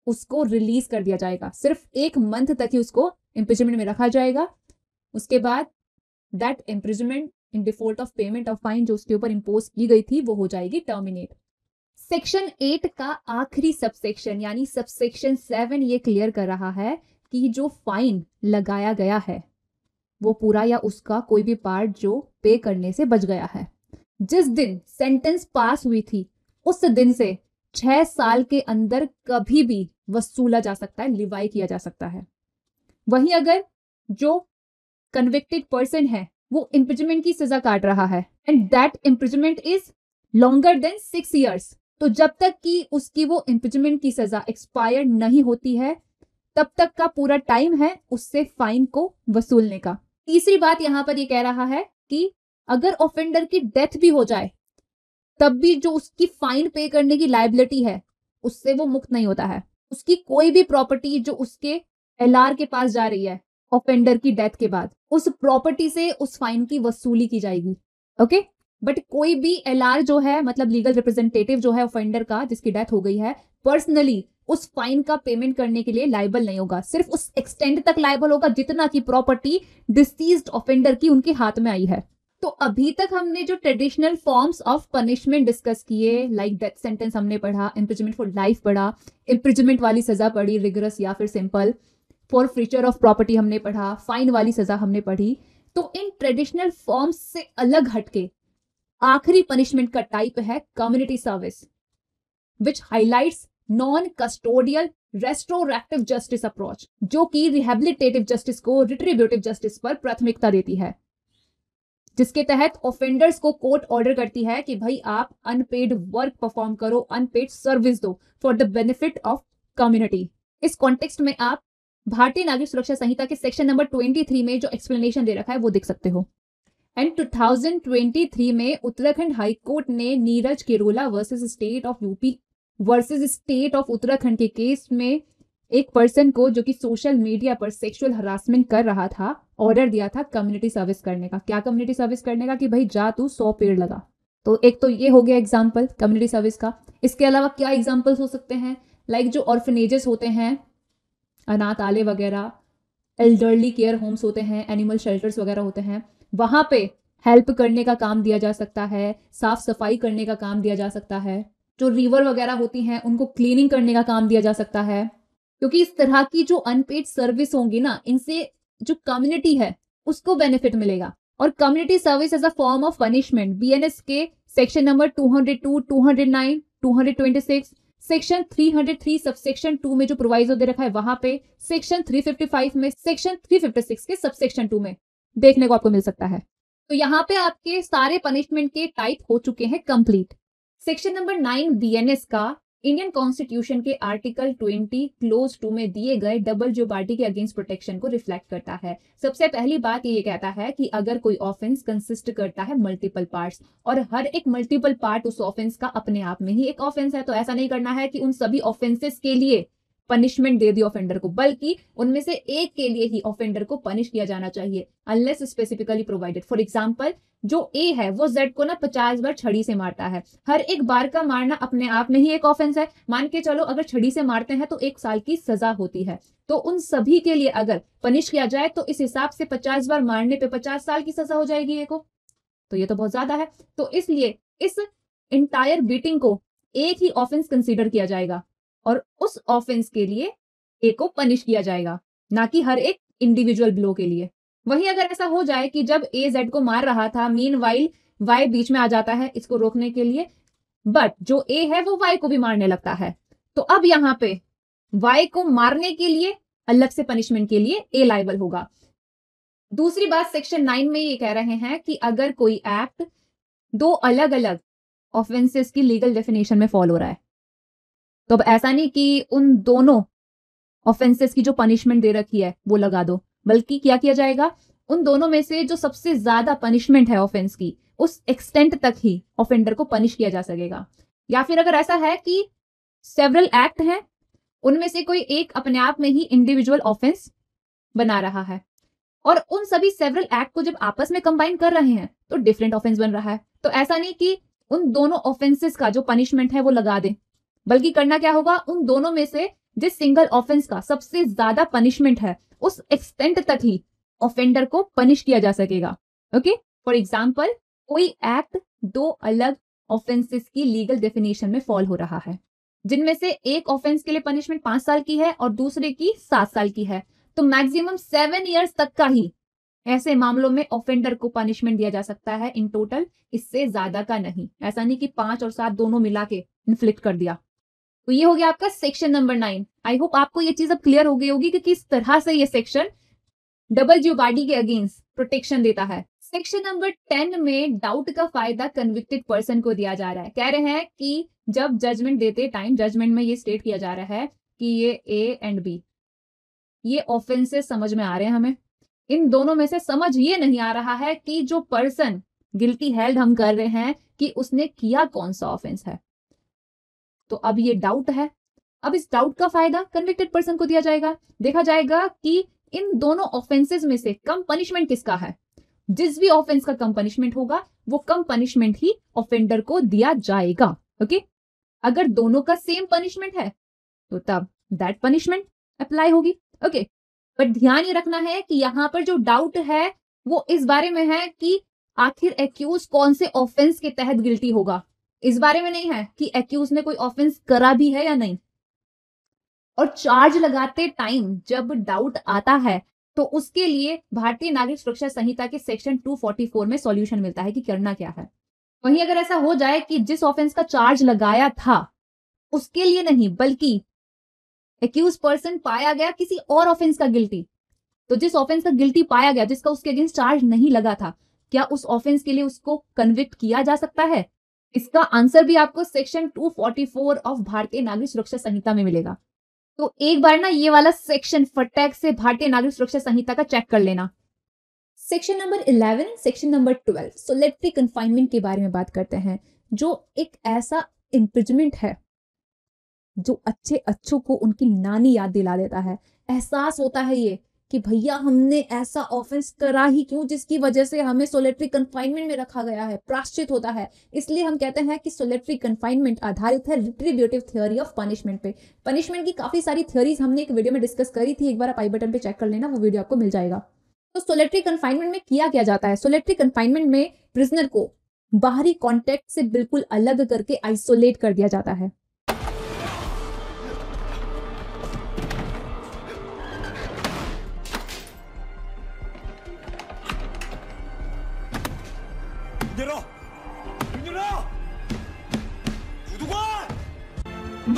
उसको रिलीज कर दिया जाएगा। सिर्फ 1 मंथ तक ही उसको इम्प्रिजनमेंट में रखा जाएगा। उसके बाद that imprisonment in default of payment of fine जो उसके ऊपर इंपोज की गई थी वो हो जाएगी टर्मिनेट। सेक्शन 8 का आखिरी सबसेक्शन यानी सबसेक्शन 7 ये क्लियर कर रहा है कि जो फाइन लगाया गया है वो पूरा या उसका कोई भी पार्ट जो पे करने से बच गया है, जिस दिन सेंटेंस पास हुई थी उस दिन से 6 साल के अंदर कभी भी वसूला जा सकता है, लिवाई किया जा सकता है। वहीं अगर जो कन्विक्टेड पर्सन है वो इम्प्रिजनमेंट की सजा काट रहा है and that imprisonment is longer than 6 years, तो जब तक कि उसकी वो इम्प्रिजनमेंट की सजा एक्सपायर नहीं होती है तब तक का पूरा टाइम है उससे फाइन को वसूलने का। तीसरी बात यहां पर ये कह रहा है कि अगर ऑफेंडर की डेथ भी हो जाए तब भी जो उसकी फाइन पे करने की लायबिलिटी है उससे वो मुक्त नहीं होता है। उसकी कोई भी प्रॉपर्टी जो उसके एलआर के पास जा रही है ऑफेंडर की डेथ के बाद, उस प्रॉपर्टी से उस फाइन की वसूली की जाएगी। ओके, बट कोई भी एलआर जो है मतलब लीगल रिप्रेजेंटेटिव जो है ऑफेंडर का जिसकी डेथ हो गई है, पर्सनली उस फाइन का पेमेंट करने के लिए लायबल नहीं होगा। सिर्फ उस एक्सटेंड तक लायबल होगा जितना की प्रॉपर्टी डिसीज्ड ऑफेंडर की उनके हाथ में आई है। तो अभी तक हमने जो traditional forms of punishment discuss किए, लाइक डेथ सेंटेंस हमने पढ़ा, इम्प्रिजनमेंट फॉर लाइफ पढ़ा, इम्प्रिजनमेंट वाली सजा पढ़ी रिगरस या फिर सिंपल, फॉर फ्रीचर ऑफ प्रॉपर्टी हमने पढ़ा, फाइन वाली सजा हमने पढ़ी। तो इन ट्रेडिशनल फॉर्म्स से अलग हटके आखिरी पनिशमेंट का टाइप है community service, which highlights non custodial restorative justice approach, जो कि रिहेबिलिटेटिव जस्टिस को रिट्रीब्यूटिव जस्टिस पर प्राथमिकता देती है, जिसके तहत ऑफेंडर्स को कोर्ट ऑर्डर करती है कि भाई आप अनपेड वर्क परफॉर्म करो, अनपेड सर्विस दो for the benefit of community. इस कॉन्टेक्स्ट में आप भारतीय नागरिक सुरक्षा संहिता के सेक्शन नंबर 23 में जो एक्सप्लेनेशन दे रखा है वो देख सकते हो। एंड 2023 में उत्तराखंड हाई कोर्ट ने Neeraj Kerola versus state of UP versus state of Uttarakhand के केस में एक पर्सन को जो कि सोशल मीडिया पर सेक्सुअल हरासमेंट कर रहा था ऑर्डर दिया था कम्युनिटी सर्विस करने का। क्या कम्युनिटी सर्विस करने का कि भाई जा तू 100 पेड़ लगा। तो एक तो ये हो गया एग्जाम्पल कम्युनिटी सर्विस का। इसके अलावा क्या एग्जाम्पल्स हो सकते हैं, लाइक जो ऑर्फनेजेस होते हैं, अनाथ आले वगैरह, एल्डरली केयर होम्स होते हैं, एनिमल शेल्टर्स वगैरह होते हैं, वहां पे हेल्प करने का काम दिया जा सकता है, साफ सफाई करने का काम दिया जा सकता है। जो रिवर वगैरह होती हैं उनको क्लीनिंग करने का काम दिया जा सकता है, क्योंकि इस तरह की जो अनपेड सर्विस होंगी ना, इनसे जो कम्युनिटी है उसको बेनिफिट मिलेगा। और community service as a form of punishment BNS के सेक्शन नंबर 202, 209 226, सेक्शन 303 सबसेक्शन 2 में जो प्रोवाइजो दे रखा है वहां पे, सेक्शन 355 में, सेक्शन 356 के सबसेक्शन 2 में देखने को आपको मिल सकता है। तो यहाँ पे आपके सारे पनिशमेंट के टाइप हो चुके हैं कंप्लीट। सेक्शन नंबर 9 बीएनएस का इंडियन कॉन्स्टिट्यूशन के आर्टिकल 20 क्लोज 2 में दिए गए डबल जेओपार्डी के अगेंस्ट प्रोटेक्शन को रिफ्लेक्ट करता है। सबसे पहली बात ये कहता है कि अगर कोई ऑफेंस कंसिस्ट करता है मल्टीपल पार्ट्स और हर एक मल्टीपल पार्ट उस ऑफेंस का अपने आप में ही एक ऑफेंस है, तो ऐसा नहीं करना है कि उन सभी ऑफेंसेस के लिए पनिशमेंट दे दी ऑफेंडर को, बल्कि उनमें से एक के लिए ही ऑफेंडर को पनिश किया जाना चाहिए unless specifically provided. For example, जो ए है वो जेड को ना 50 बार छड़ी से मारता है। हर एक बार का मारना अपने आप में ही एक ऑफेंस है। मान के चलो अगर छड़ी से मारते हैं तो 1 साल की सजा होती है, तो उन सभी के लिए अगर पनिश किया जाए तो इस हिसाब से 50 बार मारने पे 50 साल की सजा हो जाएगी ए को, तो ये तो बहुत ज्यादा है। तो इसलिए इस इंटायर बीटिंग को एक ही ऑफेंस कंसीडर किया जाएगा और उस ऑफेंस के लिए ए को पनिश किया जाएगा, ना कि हर एक इंडिविजुअल ब्लो के लिए। वहीं अगर ऐसा हो जाए कि जब ए जेड को मार रहा था, मीनवाइल वाई बीच में आ जाता है इसको रोकने के लिए, बट जो ए है वो वाई को भी मारने लगता है, तो अब यहां पे वाई को मारने के लिए अलग से पनिशमेंट के लिए ए लायबल होगा। दूसरी बात, सेक्शन 9 में ये कह रहे हैं कि अगर कोई एक्ट 2 अलग अलग ऑफेंसेस की लीगल डेफिनेशन में फॉल हो रहा है, तो अब ऐसा नहीं कि उन दोनों ऑफेंसेस की जो पनिशमेंट दे रखी है वो लगा दो, बल्कि क्या किया जाएगा, उन दोनों में से जो सबसे ज्यादा पनिशमेंट है ऑफेंस की उस एक्सटेंट तक ही ऑफेंडर को पनिश किया जा सकेगा। या फिर अगर ऐसा है कि सेवरल एक्ट हैं, उनमें से कोई एक अपने आप में ही इंडिविजुअल ऑफेंस बना रहा है और उन सभी सेवरल एक्ट को जब आपस में कंबाइन कर रहे हैं तो डिफरेंट ऑफेंस बन रहा है, तो ऐसा नहीं कि उन दोनों ऑफेंसेस का जो पनिशमेंट है वो लगा दें, बल्कि करना क्या होगा, उन दोनों में से जिस सिंगल ऑफेंस का सबसे ज्यादा पनिशमेंट है उस एक्सटेंट तक ही ऑफेंडर को पनिश किया जा सकेगा। ओके, फॉर एग्जाम्पल, कोई एक्ट 2 अलग ऑफेंसेस की लीगल डेफिनेशन में फॉल हो रहा है, जिनमें से एक ऑफेंस के लिए पनिशमेंट 5 साल की है और दूसरे की 7 साल की है, तो मैक्सिमम 7 इयर्स तक का ही ऐसे मामलों में ऑफेंडर को पनिशमेंट दिया जा सकता है इन टोटल, इससे ज्यादा का नहीं। ऐसा नहीं कि 5 और 7 दोनों मिला के इन्फ्लिक्ट कर दिया। तो ये हो गया आपका सेक्शन नंबर 9। आई होप आपको ये चीज अब क्लियर हो गई होगी कि किस तरह से ये सेक्शन डबल जेओपार्डी के अगेंस्ट प्रोटेक्शन देता है। सेक्शन नंबर 10 में डाउट का फायदा कन्विक्टेड पर्सन को दिया जा रहा है। कह रहे हैं कि जब जजमेंट देते टाइम जजमेंट में ये स्टेट किया जा रहा है कि ये ए एंड बी ये ऑफेंसेस समझ में आ रहे हैं हमें, इन दोनों में से समझ ये नहीं आ रहा है कि जो पर्सन गिल्टी हेल्ड हम कर रहे हैं कि उसने किया कौन सा ऑफेंस है। तो अब ये डाउट है, अब इस डाउट का फायदा कन्विक्टेड पर्सन को दिया जाएगा। देखा जाएगा कि इन दोनों ऑफेंसेस में से कम पनिशमेंट किसका है। जिस भी ऑफेंस का कम पनिशमेंट होगा वो कम पनिशमेंट ही ऑफेंडर को दिया जाएगा। ओके, अगर दोनों का सेम पनिशमेंट है तो तब दैट पनिशमेंट अप्लाई होगी। ओके, बट ध्यान ये रखना है कि यहां पर जो डाउट है वो इस बारे में है कि आखिर एक्यूज कौन से ऑफेंस के तहत गिल्टी होगा, इस बारे में नहीं है कि एक्यूज ने कोई ऑफेंस करा भी है या नहीं। और चार्ज लगाते टाइम जब डाउट आता है तो उसके लिए भारतीय नागरिक सुरक्षा संहिता के सेक्शन 244 में सॉल्यूशन मिलता है कि करना क्या है। वहीं अगर ऐसा हो जाए कि जिस ऑफेंस का चार्ज लगाया था उसके लिए नहीं बल्कि एक्यूज पर्सन पाया गया किसी और ऑफेंस का गिल्टी, तो जिस ऑफेंस का गिल्टी पाया गया जिसका उसके अगेंस्ट चार्ज नहीं लगा था, क्या उस ऑफेंस के लिए उसको कन्विक्ट किया जा सकता है? इसका आंसर भी आपको सेक्शन 244 ऑफ भारतीय नागरिक सुरक्षा संहिता में मिलेगा। तो एक बार ना ये वाला सेक्शन फटाक से भारतीय नागरिक सुरक्षा संहिता का चेक कर लेना। Section number 11, section number 12 solitary confinement के बारे में बात करते हैं, जो एक ऐसा इम्प्रिजमेंट है जो अच्छों को उनकी नानी याद दिला देता है। एहसास होता है ये कि भैया हमने ऐसा ऑफेंस करा ही क्यों जिसकी वजह से हमें सोलिटरी कन्फाइनमेंट में रखा गया है, प्रायश्चित होता है। इसलिए हम कहते हैं कि सोलिटरी कन्फाइनमेंट आधारित है रिट्रीब्यूटिव थ्योरी ऑफ पनिशमेंट पे। पनिशमेंट की काफी सारी थ्योरीज हमने एक वीडियो में डिस्कस करी थी, एक बार आप आई बटन पे चेक कर लेना, वो वीडियो आपको मिल जाएगा। तो सोलिटरी कन्फाइनमेंट में किया क्या जाता है, सोलिटरी कन्फाइनमेंट में प्रिजनर को बाहरी कॉन्टेक्ट से बिल्कुल अलग करके आइसोलेट कर दिया जाता है। 열어! 문 열어! 구두관! एक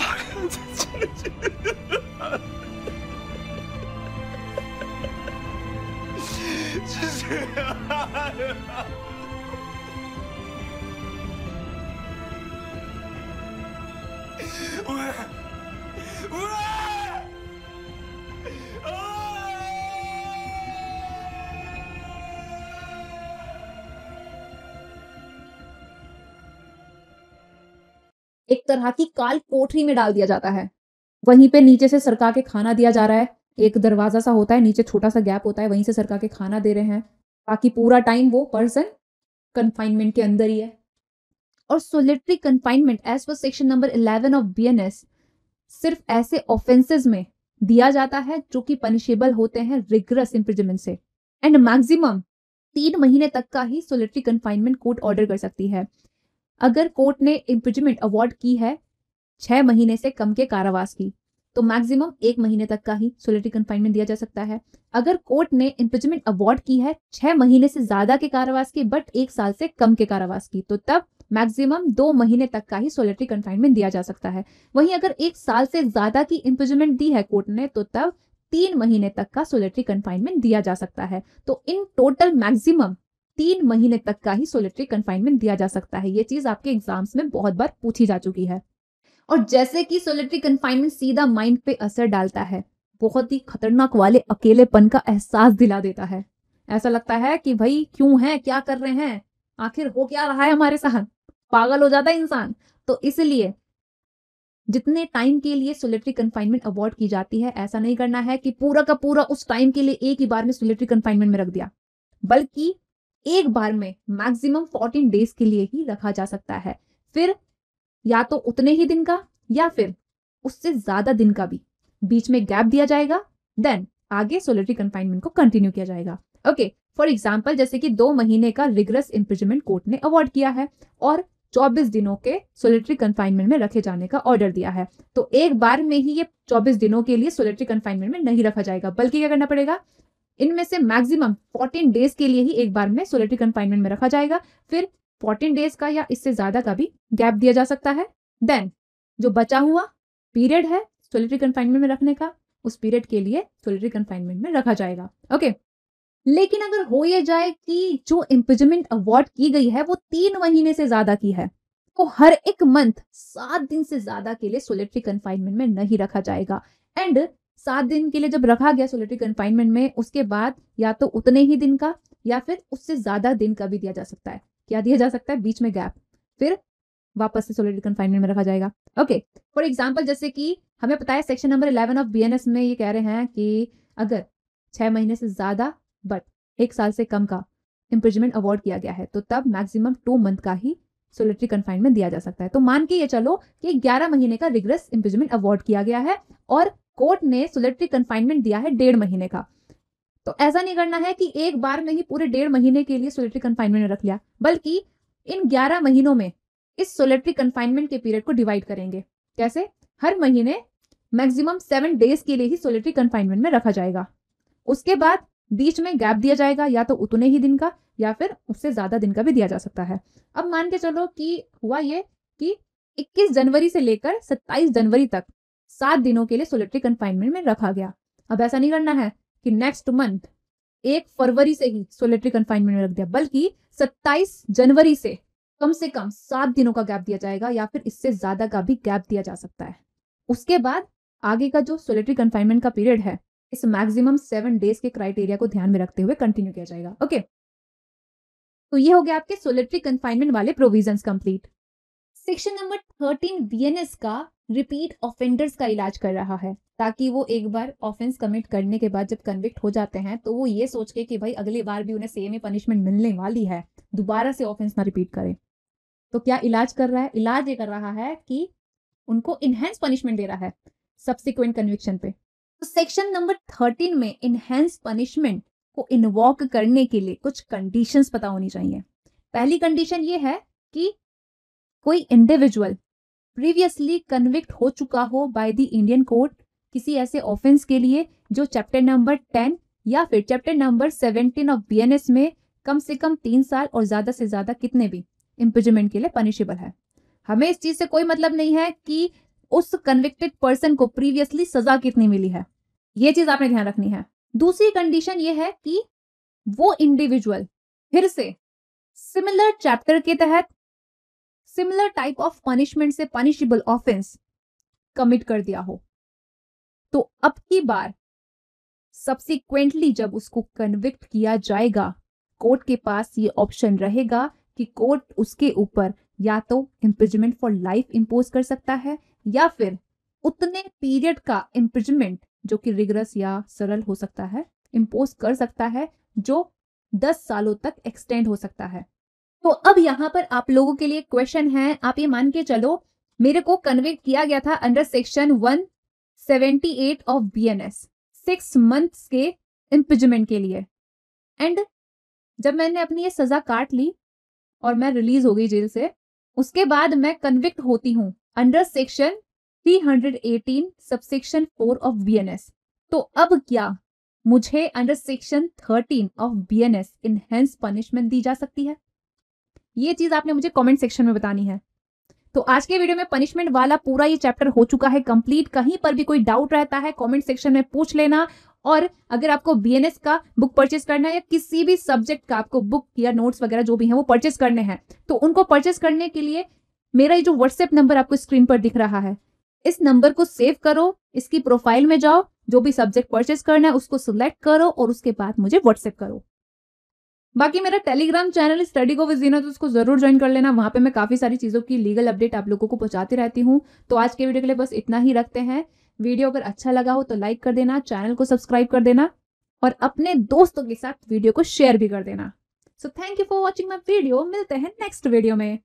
तरह की काल कोठरी में डाल दिया जाता है। वहीं पे नीचे से सरका के खाना दिया जा रहा है। एक दरवाजा सा होता है, नीचे छोटा सा गैप होता है, वहीं से सरका के खाना दे रहे हैं। बाकी पूरा टाइम वो पर्सन कन्फाइनमेंट के अंदर ही है। और solitary confinement as per section number 11 of BNS सिर्फ ऐसे ऑफेंसेस में दिया जाता है जो कि पनिशेबल होते हैं रिगरस इम्प्रिजनमेंट से। एंड मैक्सिमम 3 महीने तक का ही सोलिटरी कन्फाइनमेंट कोर्ट ऑर्डर कर सकती है। अगर कोर्ट ने इम्प्रिजनमेंट अवॉर्ड की है 6 महीने से कम के कारावास की, तो मैक्सिमम 1 महीने तक का ही सोलिटरी कन्फाइनमेंट दिया जा सकता है। अगर कोर्ट ने इम्प्रिजनमेंट अवॉर्ड की है 6 महीने से ज्यादा के कारावास की बट 1 साल से कम के कारावास की, तो तब मैक्सिमम 2 महीने तक का ही सोलिटरी कन्फाइनमेंट दिया जा सकता है। वहीं अगर 1 साल से ज्यादा की इम्प्रिजनमेंट दी है कोर्ट ने, तो तब 3 महीने तक का सोलिटरी कन्फाइनमेंट दिया जा सकता है। तो इन टोटल मैक्सिमम 3 महीने तक का ही सोलिटरी कन्फाइनमेंट दिया जा सकता है। ये चीज आपके एग्जाम्स में बहुत बार पूछी जा चुकी है। और जैसे कि सोलिटरी कन्फाइनमेंट सीधा माइंड पे असर डालता है, बहुत ही खतरनाक वाले अकेलेपन का एहसास दिला देता है। ऐसा लगता है कि भाई क्यों है, क्या कर रहे हैं, आखिर हो क्या रहा है हमारे साथ, पागल हो जाता है इंसान। तो इसलिए जितने टाइम के लिए सोलिटरी कन्फाइनमेंट अवॉर्ड की जाती है, ऐसा नहीं करना है कि पूरा का पूरा उस टाइम के लिए एक ही बार में सोलिटरी कन्फाइनमेंट में रख दिया, बल्कि एक बार में मैक्सिमम 14 डेज के लिए ही रखा जा सकता है। फिर या तो उतने ही दिन का या फिर उससे ज्यादा दिन का भी बीच में गैप दिया जाएगा, देन आगे सोलिटरी कन्फाइनमेंट को कंटिन्यू किया जाएगा। ओके, फॉर एग्जांपल जैसे कि 2 महीने का रिगरस इम्प्रिजनमेंट कोर्ट ने अवॉर्ड किया है और 24 दिनों के सोलिटरी कन्फाइनमेंट में रखे जाने का ऑर्डर दिया है, तो एक बार में ही ये 24 दिनों के लिए सोलिटरी कन्फाइनमेंट में नहीं रखा जाएगा, बल्कि क्या करना पड़ेगा, इनमें से मैक्सिमम 14 डेज के लिए ही एक बार में सोलिटरी कन्फाइनमेंट में रखा जाएगा। फिर 14 डेज का या इससे ज्यादा का भी गैप दिया जा सकता है। देन जो बचा हुआ पीरियड है सोलिटरी कन्फाइनमेंट में रखने का, उस पीरियड के लिए सोलिटरी कन्फाइनमेंट में रखा जाएगा। ओके, लेकिन अगर हो ये जाए कि जो इम्प्रिजनमेंट अवॉर्ड की गई है वो 3 महीने से ज्यादा की है, तो हर एक मंथ 7 दिन से ज्यादा के लिए सोलिटरी कन्फाइनमेंट में नहीं रखा जाएगा। एंड 7 दिन के लिए जब रखा गया सोलिटरी कन्फाइनमेंट में, उसके बाद या तो उतने ही दिन का या फिर उससे ज्यादा दिन का भी दिया जा सकता है। क्या दिया जा सकता है, बीच में गैप, फिर वापस से सोलिटरी कन्फाइनमेंट में रखा जाएगा। ओके, फॉर एग्जांपल जैसे कि हमें पता है सेक्शन नंबर 11 ऑफ बीएनएस में ये कह रहे हैं कि अगर 6 महीने से ज्यादा बट 1 साल से कम का इम्प्रिजनमेंट अवॉर्ड किया गया है, तो तब मैक्सिमम 2 मंथ का ही सोलिटरी कन्फाइनमेंट दिया जा सकता है। तो मान के ये चलो कि 11 महीने का रिगरस इम्प्रिजनमेंट अवॉर्ड किया गया है और कोर्ट ने सोलिटरी कन्फाइनमेंट दिया है 1.5 महीने का। तो ऐसा नहीं करना है कि एक बार में ही पूरे 1.5 महीने के लिए सोलिटरी कन्फाइनमेंट में रख लिया, बल्कि इन 11 महीनों में इस सोलिटरी कन्फाइनमेंट के पीरियड को डिवाइड करेंगे। कैसे, हर महीने मैक्सिमम 7 डेज के लिए ही सोलिटरी कन्फाइनमेंट में रखा जाएगा। उसके बाद बीच में गैप दिया जाएगा, या तो उतने ही दिन का या फिर उससे ज्यादा दिन का भी दिया जा सकता है। अब मान के चलो कि हुआ ये कि 21 जनवरी से लेकर 27 जनवरी तक 7 दिनों के लिए सोलिटरी कन्फाइनमेंट में रखा गया। अब ऐसा नहीं करना है कि नेक्स्ट मंथ 1 फरवरी से ही सोलिटरी कन्फाइनमेंट में रख दिया, बल्कि 27 जनवरी से कम 7 दिनों का गैप दिया जाएगा, या फिर इससे ज्यादा का भी गैप दिया जा सकता है। उसके बाद आगे का जो सोलिटरी कन्फाइनमेंट का पीरियड है, इस मैक्सिमम 7 डेज के क्राइटेरिया को ध्यान में रखते हुए कंटिन्यू किया जाएगा। ओके, तो ये हो गया आपके सोलिटरी कन्फाइनमेंट वाले provisions complete. Section number 13 BNS का रिपीट ऑफेंडर्स का इलाज कर रहा है, ताकि वो एक बार ऑफेंस कमिट करने के बाद जब कन्विक्ट हो जाते हैं तो वो ये सोच के कि भाई अगली बार भी उन्हें सेम ही पनिशमेंट मिलने वाली है, दोबारा से ऑफेंस ना रिपीट करें। तो क्या इलाज कर रहा है, इलाज ये कर रहा है कि उनको इनहेंस पनिशमेंट दे रहा है सब्सिक्वेंट कन्विक्शन पे। तो सेक्शन नंबर 13 में इनहेंस पनिशमेंट को इन्वॉक करने के लिए कुछ कंडीशंस पता होनी चाहिए। पहली कंडीशन ये है कि कोई इंडिविजुअल प्रीवियसली कन्विक्ट हो चुका हो बाय द इंडियन कोर्ट किसी ऐसे ऑफेंस के लिए जो चैप्टर नंबर 10 या फिर चैप्टर नंबर 17 ऑफ बीएनएस में कम से कम 3 साल और ज्यादा से ज्यादा कितने भी इम्प्रिजनमेंट के लिए पनिशेबल है। हमें इस चीज से कोई मतलब नहीं है कि उस कन्विक्टेड पर्सन को प्रीवियसली सजा कितनी मिली है, ये चीज आपने ध्यान रखनी है। दूसरी कंडीशन ये है कि वो इंडिविजुअल फिर से सिमिलर चैप्टर के तहत सिमिलर टाइप ऑफ पनिशमेंट से पनिशेबल ऑफेंस कमिट कर दिया हो। तो अब की बार सब्सिक्वेंटली जब उसको कन्विक्ट किया जाएगा, कोर्ट के पास ये ऑप्शन रहेगा कि कोर्ट उसके ऊपर या तो इम्प्रिजमेंट फॉर लाइफ इंपोज कर सकता है या फिर उतने पीरियड का इम्प्रिजमेंट जो कि रिगरस या सरल हो सकता है इंपोज कर सकता है, जो 10 सालों तक एक्सटेंड हो सकता है। तो अब यहाँ पर आप लोगों के लिए क्वेश्चन है, आप ये मान के चलो मेरे को कन्विक्ट किया गया था under section 178 of BNS 6 months के इम्प्रिजमेंट के लिए, एंड जब मैंने अपनी ये सजा काट ली और मैं रिलीज हो गई जेल से, उसके बाद मैं कन्विक्ट होती हूँ under section 318 subsection 4 of BNS। तो अब क्या मुझे under section 13 of BNS enhance punishment दी जा सकती है? ये चीज आपने मुझे कमेंट सेक्शन में बतानी है। तो आज के वीडियो में पनिशमेंट वाला पूरा ये चैप्टर हो चुका है कंप्लीट। कहीं पर भी कोई डाउट रहता है कमेंट सेक्शन में पूछ लेना। और अगर आपको BNS का बुक परचेस करना है या किसी भी सब्जेक्ट का आपको बुक या नोट्स वगैरह जो भी है वो परचेस करने हैं, तो उनको परचेस करने के लिए मेरा ये जो व्हाट्सएप नंबर आपको स्क्रीन पर दिख रहा है, इस नंबर को सेव करो, इसकी प्रोफाइल में जाओ, जो भी सब्जेक्ट परचेस करना है उसको सिलेक्ट करो और उसके बाद मुझे व्हाट्सएप करो। बाकी मेरा Telegram channel study go with Zeena, तो उसको जरूर ज्वाइन कर लेना। वहां पे मैं काफी सारी चीजों की लीगल अपडेट आप लोगों को पहुंचाती रहती हूँ। तो आज के वीडियो के लिए बस इतना ही रखते हैं। वीडियो अगर अच्छा लगा हो तो लाइक कर देना, चैनल को सब्सक्राइब कर देना और अपने दोस्तों के साथ वीडियो को शेयर भी कर देना। So thank you for watching my video. मिलते हैं नेक्स्ट वीडियो में।